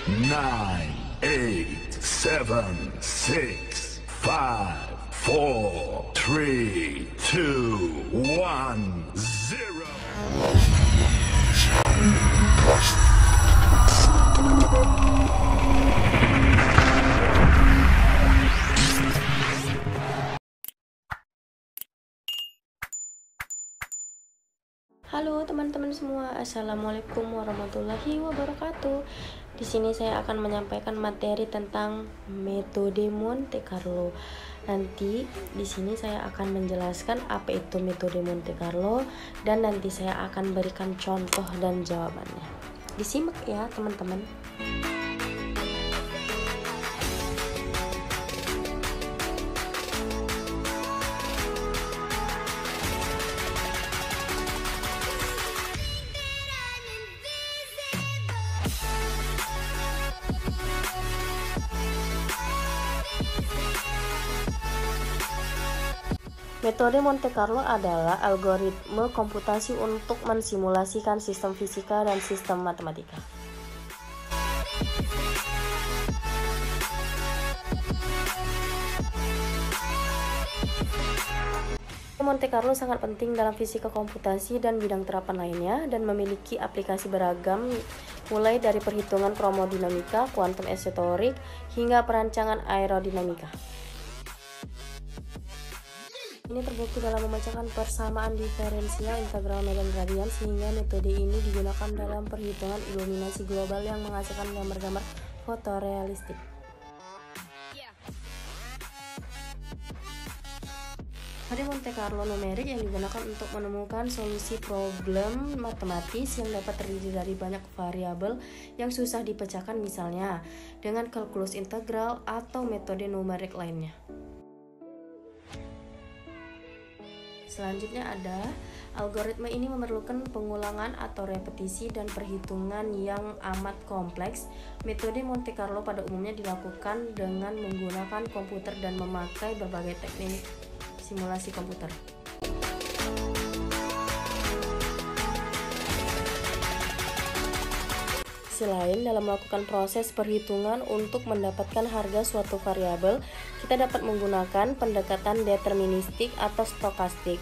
9, 8, 7, 6, 5, 4, 3, 2, 1, 0. Halo teman-teman semua, assalamualaikum warahmatullahi wabarakatuh. Di sini saya akan menyampaikan materi tentang metode Monte Carlo. Nanti di sini saya akan menjelaskan apa itu metode Monte Carlo dan nanti saya akan berikan contoh dan jawabannya. Disimak ya teman-teman. Metode Monte Carlo adalah algoritme komputasi untuk mensimulasikan sistem fisika dan sistem matematika. Monte Carlo sangat penting dalam fisika komputasi dan bidang terapan lainnya dan memiliki aplikasi beragam mulai dari perhitungan kromodinamika, kuantum esoterik, hingga perancangan aerodinamika. Ini terbukti dalam memecahkan persamaan diferensial integral medan radian sehingga metode ini digunakan dalam perhitungan iluminasi global yang menghasilkan gambar-gambar fotorealistik. Metode Monte Carlo numerik yang digunakan untuk menemukan solusi problem matematis yang dapat terdiri dari banyak variabel yang susah dipecahkan, misalnya dengan kalkulus integral atau metode numerik lainnya. Selanjutnya ada algoritma ini memerlukan pengulangan atau repetisi dan perhitungan yang amat kompleks. Metode Monte Carlo pada umumnya dilakukan dengan menggunakan komputer dan memakai berbagai teknik simulasi komputer. Selain dalam melakukan proses perhitungan untuk mendapatkan harga suatu variabel, kita dapat menggunakan pendekatan deterministik atau stokastik.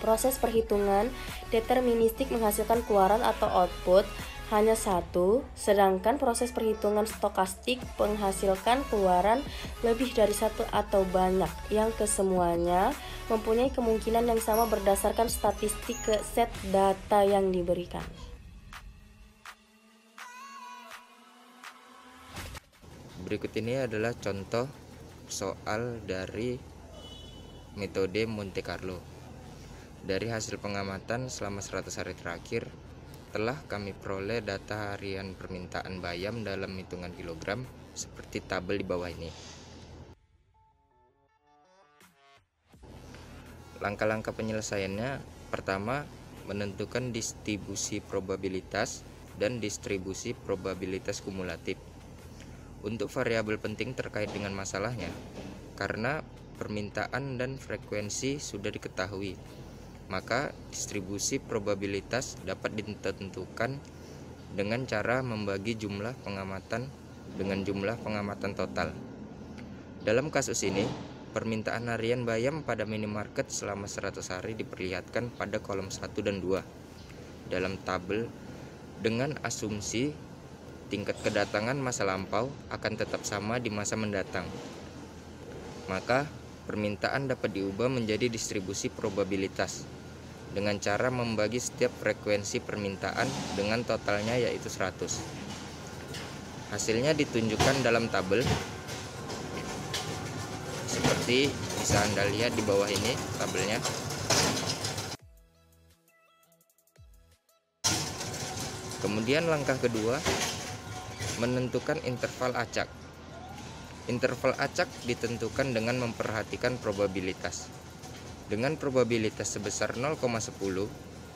Proses perhitungan deterministik menghasilkan keluaran atau output hanya satu, sedangkan proses perhitungan stokastik menghasilkan keluaran lebih dari satu atau banyak, yang kesemuanya mempunyai kemungkinan yang sama berdasarkan statistik ke set data yang diberikan. Berikut ini adalah contoh soal dari metode Monte Carlo. Dari hasil pengamatan selama 100 hari terakhir, telah kami peroleh data harian permintaan bayam dalam hitungan kilogram seperti tabel di bawah ini. Langkah-langkah penyelesaiannya: pertama, menentukan distribusi probabilitas dan distribusi probabilitas kumulatif untuk variabel penting terkait dengan masalahnya. Karena permintaan dan frekuensi sudah diketahui, maka distribusi probabilitas dapat ditentukan dengan cara membagi jumlah pengamatan dengan jumlah pengamatan total. Dalam kasus ini, permintaan harian bayam pada minimarket selama 100 hari diperlihatkan pada kolom 1 dan 2 dalam tabel dengan asumsi tingkat kedatangan masa lampau akan tetap sama di masa mendatang. Maka permintaan dapat diubah menjadi distribusi probabilitas dengan cara membagi setiap frekuensi permintaan dengan totalnya, yaitu 100. Hasilnya ditunjukkan dalam tabel seperti bisa Anda lihat di bawah ini tabelnya. Kemudian langkah kedua, menentukan interval acak. Interval acak ditentukan dengan memperhatikan probabilitas. Dengan probabilitas sebesar 0,10,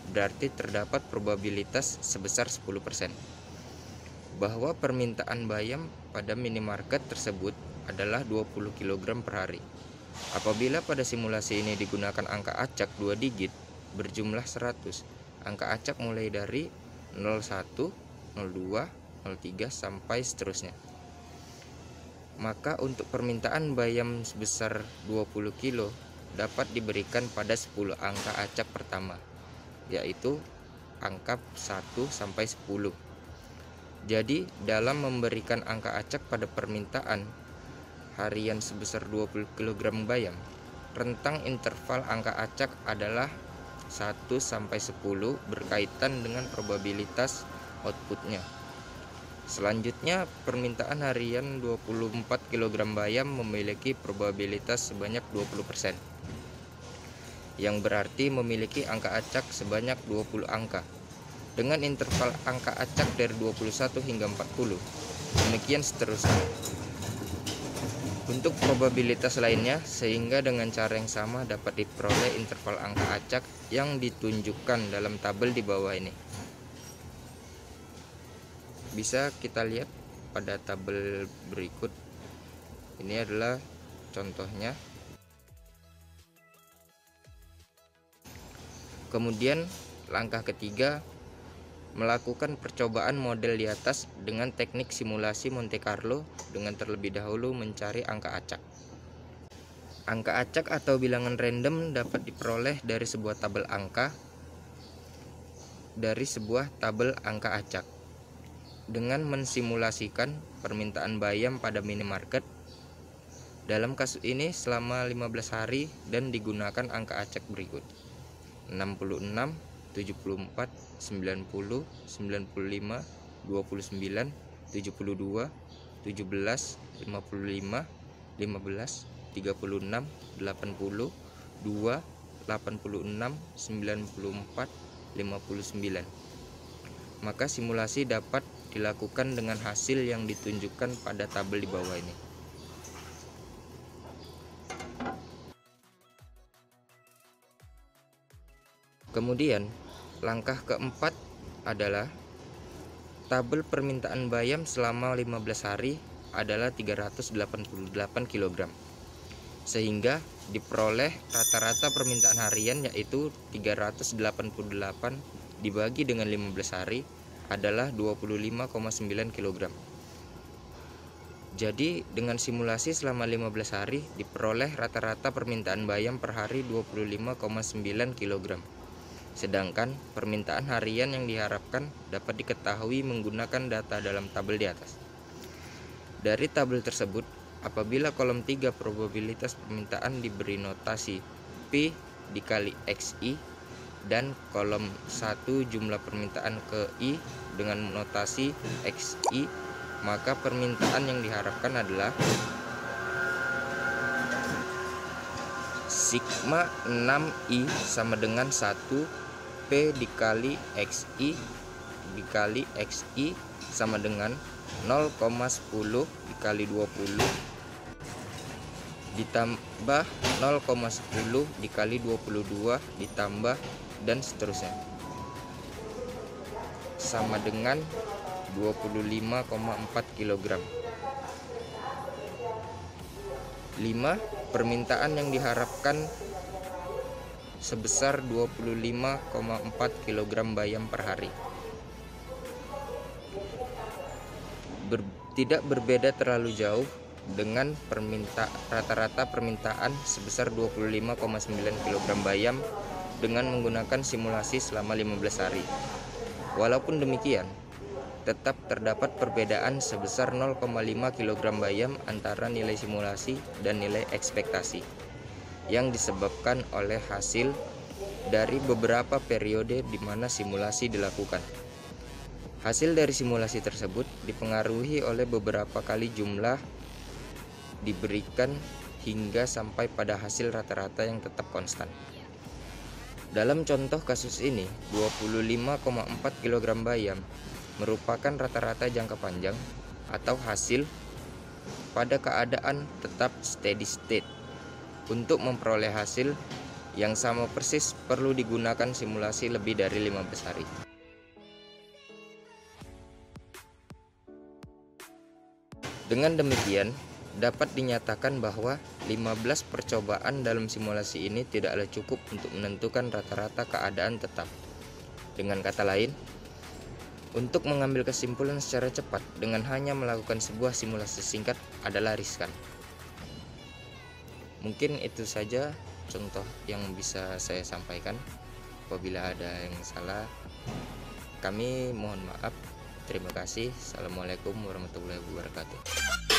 berarti terdapat probabilitas sebesar 10% bahwa permintaan bayam pada minimarket tersebut adalah 20 kg per hari. Apabila pada simulasi ini digunakan angka acak 2 digit berjumlah 100, angka acak mulai dari 01, 02, 0,03 sampai seterusnya. Maka untuk permintaan bayam sebesar 20 kilo dapat diberikan pada 10 angka acak pertama, yaitu angka 1 sampai 10. Jadi dalam memberikan angka acak pada permintaan harian sebesar 20 kg bayam, rentang interval angka acak adalah 1 sampai 10 berkaitan dengan probabilitas outputnya. Selanjutnya, permintaan harian 24 kg bayam memiliki probabilitas sebanyak 20%, yang berarti memiliki angka acak sebanyak 20 angka dengan interval angka acak dari 21 hingga 40. Demikian seterusnya. Untuk probabilitas lainnya, sehingga dengan cara yang sama dapat diperoleh interval angka acak yang ditunjukkan dalam tabel di bawah ini. Bisa kita lihat pada tabel berikut. Ini adalah contohnya. Kemudian langkah ketiga, melakukan percobaan model di atas dengan teknik simulasi Monte Carlo dengan terlebih dahulu mencari angka acak. Angka acak atau bilangan random dapat diperoleh dari sebuah tabel angka acak dengan mensimulasikan permintaan bayam pada minimarket. Dalam kasus ini selama 15 hari dan digunakan angka acak berikut: 66, 74, 90, 95, 29, 72, 17, 55, 15, 36, 80, 2, 86, 94, 59. Maka simulasi dapat dilakukan dengan hasil yang ditunjukkan pada tabel di bawah ini. Kemudian langkah keempat adalah tabel permintaan bayam selama 15 hari adalah 388 kg, sehingga diperoleh rata-rata permintaan harian yaitu 388 dibagi dengan 15 hari adalah 25,9 kg. Jadi dengan simulasi selama 15 hari diperoleh rata-rata permintaan bayam per hari 25,9 kg. Sedangkan permintaan harian yang diharapkan dapat diketahui menggunakan data dalam tabel di atas. Dari tabel tersebut, apabila kolom 3 probabilitas permintaan diberi notasi P dikali XI dan kolom 1 jumlah permintaan ke I dengan notasi XI, maka permintaan yang diharapkan adalah sigma 6I sama dengan 1 P dikali XI dikali XI sama dengan 0,10 dikali 20 ditambah 0,10 dikali 22 ditambah dan seterusnya sama dengan 25,4 kg. 5. Permintaan yang diharapkan sebesar 25,4 kg bayam per hari. Tidak berbeda terlalu jauh dengan rata-rata permintaan sebesar 25,9 kg bayam dengan menggunakan simulasi selama 15 hari. Walaupun demikian, tetap terdapat perbedaan sebesar 0,5 kg bayam antara nilai simulasi dan nilai ekspektasi yang disebabkan oleh hasil dari beberapa periode di mana simulasi dilakukan. Hasil dari simulasi tersebut dipengaruhi oleh beberapa kali jumlah diberikan hingga sampai pada hasil rata-rata yang tetap konstan. Dalam contoh kasus ini, 25,4 kg bayam merupakan rata-rata jangka panjang atau hasil pada keadaan tetap steady state. Untuk memperoleh hasil yang sama persis perlu digunakan simulasi lebih dari 15 hari. Dengan demikian, dapat dinyatakan bahwa 15 percobaan dalam simulasi ini tidaklah cukup untuk menentukan rata-rata keadaan tetap. Dengan kata lain, Untuk mengambil kesimpulan secara cepat dengan hanya melakukan sebuah simulasi singkat adalah riskan. Mungkin itu saja contoh yang bisa saya sampaikan. Apabila ada yang salah, kami mohon maaf. Terima kasih. Assalamualaikum warahmatullahi wabarakatuh.